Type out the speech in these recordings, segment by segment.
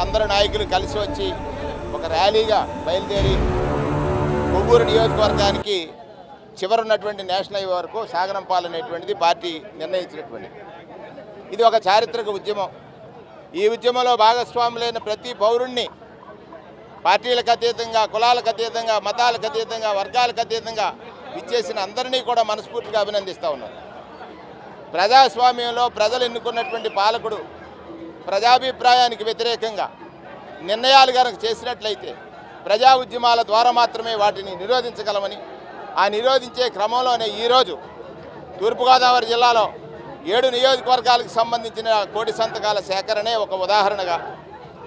అందరు నాయకులు కలిసి వచ్చి ఒక ర్యాలీగా బయలుదేరి కొవ్వూరు నియోజకవర్గానికి చివరున్నటువంటి నేషనల్ హైవే వరకు సాగనంపాలనేటువంటిది పార్టీ నిర్ణయించినటువంటిది. ఇది ఒక చారిత్రక ఉద్యమం. ఈ ఉద్యమంలో భాగస్వాములైన ప్రతి పౌరుణ్ణి పార్టీలకు అతీతంగా, కులాలకు అతీతంగా, మతాలకు అతీతంగా, వర్గాలకు అతీతంగా ఇచ్చేసిన అందరినీ కూడా మనస్ఫూర్తిగా అభినందిస్తూ ఉన్నారు. ప్రజాస్వామ్యంలో ప్రజలు ఎన్నుకున్నటువంటి పాలకుడు ప్రజాభిప్రాయానికి వ్యతిరేకంగా నిర్ణయాలు కనుక చేసినట్లయితే ప్రజా ఉద్యమాల ద్వారా మాత్రమే వాటిని నిరోధించగలమని, ఆ నిరోధించే క్రమంలోనే ఈరోజు తూర్పుగోదావరి జిల్లాలో 7 నియోజకవర్గాలకు సంబంధించిన కోటి సంతకాల సేకరణే ఒక ఉదాహరణగా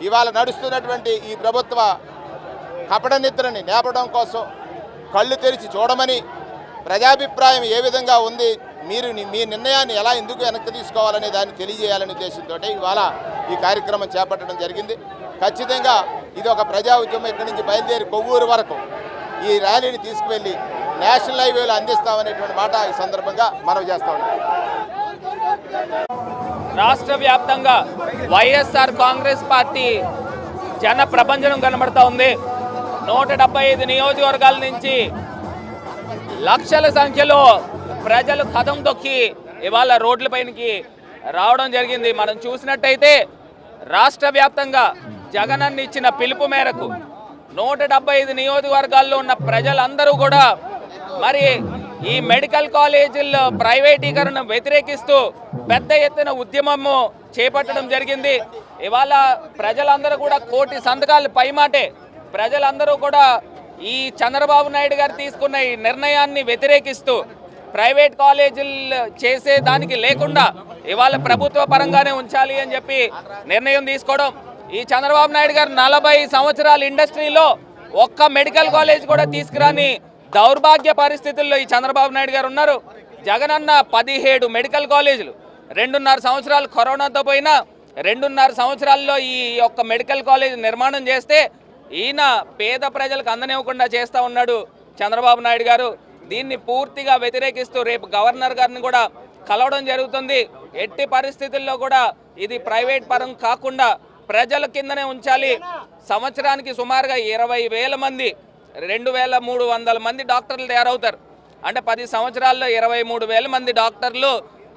ఇవాళ నడుస్తున్నటువంటి ఈ ప్రభుత్వ కపట నిద్రని నేపడం కోసం కళ్ళు తెరిచి చూడమని, ప్రజాభిప్రాయం ఏ విధంగా ఉంది, మీరు మీ నిర్ణయాన్ని ఎలా ఎందుకు వెనక్కి తీసుకోవాలనే దాన్ని తెలియజేయాలనే ఉద్దేశంతో ఇవాళ ఈ కార్యక్రమం చేపట్టడం జరిగింది. ఖచ్చితంగా ఇది ఒక ప్రజా ఉద్యమం. ఇక్కడి నుంచి బయలుదేరి కొవ్వూరు వరకు ఈ ర్యాలీని తీసుకువెళ్ళి నేషనల్ హైవేలో అందిస్తామనేటువంటి మాట ఈ సందర్భంగా మనవి చేస్తా ఉన్నాం. రాష్ట్ర వ్యాప్తంగా వైఎస్ఆర్ కాంగ్రెస్ పార్టీ జన ప్రపంచం కనబడుతూ ఉంది. 175 నియోజకవర్గాల నుంచి లక్షల సంఖ్యలో ప్రజలు కదం తొక్కి ఇవాళ రోడ్లపైనకి రావడం జరిగింది. మనం చూసినట్టయితే రాష్ట్ర వ్యాప్తంగా జగనన్న ఇచ్చిన పిలుపు మేరకు 175 నియోజకవర్గాల్లో ఉన్న ప్రజలందరూ కూడా మరి ఈ మెడికల్ కాలేజీల్లో ప్రైవేటీకరణ వ్యతిరేకిస్తూ పెద్ద ఎత్తున ఉద్యమము చేపట్టడం జరిగింది. ఇవాళ ప్రజలందరూ కూడా కోటి సంతకాలు పైమాటే ప్రజలందరూ కూడా ఈ చంద్రబాబు నాయుడు గారు తీసుకున్న ఈ నిర్ణయాన్ని వ్యతిరేకిస్తూ ప్రైవేట్ కాలేజీలు చేసే దానికి లేకుండా ఇవాళ ప్రభుత్వ పరంగానే ఉంచాలి అని చెప్పి నిర్ణయం తీసుకోవడం. ఈ చంద్రబాబు నాయుడు గారు 40 సంవత్సరాల ఇండస్ట్రీలో ఒక్క మెడికల్ కాలేజ్ కూడా తీసుకురాని దౌర్భాగ్య పరిస్థితుల్లో ఈ చంద్రబాబు నాయుడు గారు ఉన్నారు. జగనన్న 17 మెడికల్ కాలేజీలు 2.5 సంవత్సరాలు కరోనాతో పోయినా 2.5 సంవత్సరాల్లో ఈ యొక్క మెడికల్ కాలేజ్ నిర్మాణం చేస్తే ఈయన పేద ప్రజలకు అందనివ్వకుండా చేస్తూ ఉన్నాడు చంద్రబాబు నాయుడు గారు. దీన్ని పూర్తిగా వ్యతిరేకిస్తూ రేపు గవర్నర్ గారిని కూడా కలవడం జరుగుతుంది. ఎట్టి పరిస్థితుల్లో కూడా ఇది ప్రైవేట్ పరం కాకుండా ప్రజల కిందనే ఉంచాలి. సంవత్సరానికి సుమారుగా 20,000 మంది 2,300 మంది డాక్టర్లు తయారవుతారు. అంటే 10 సంవత్సరాల్లో 23,000 మంది డాక్టర్లు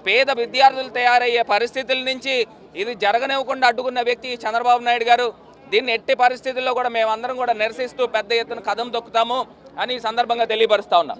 పేద విద్యార్థులు తయారయ్యే పరిస్థితుల నుంచి ఇది జరగనివ్వకుండా అడ్డుకున్న వ్యక్తి చంద్రబాబు నాయుడు గారు. దీన్ని ఎట్టి పరిస్థితుల్లో కూడా మేమందరం కూడా నిరసిస్తూ పెద్ద ఎత్తున కదం తొక్కుతాము అని ఈ సందర్భంగా తెలియపరుస్తా ఉన్నాం.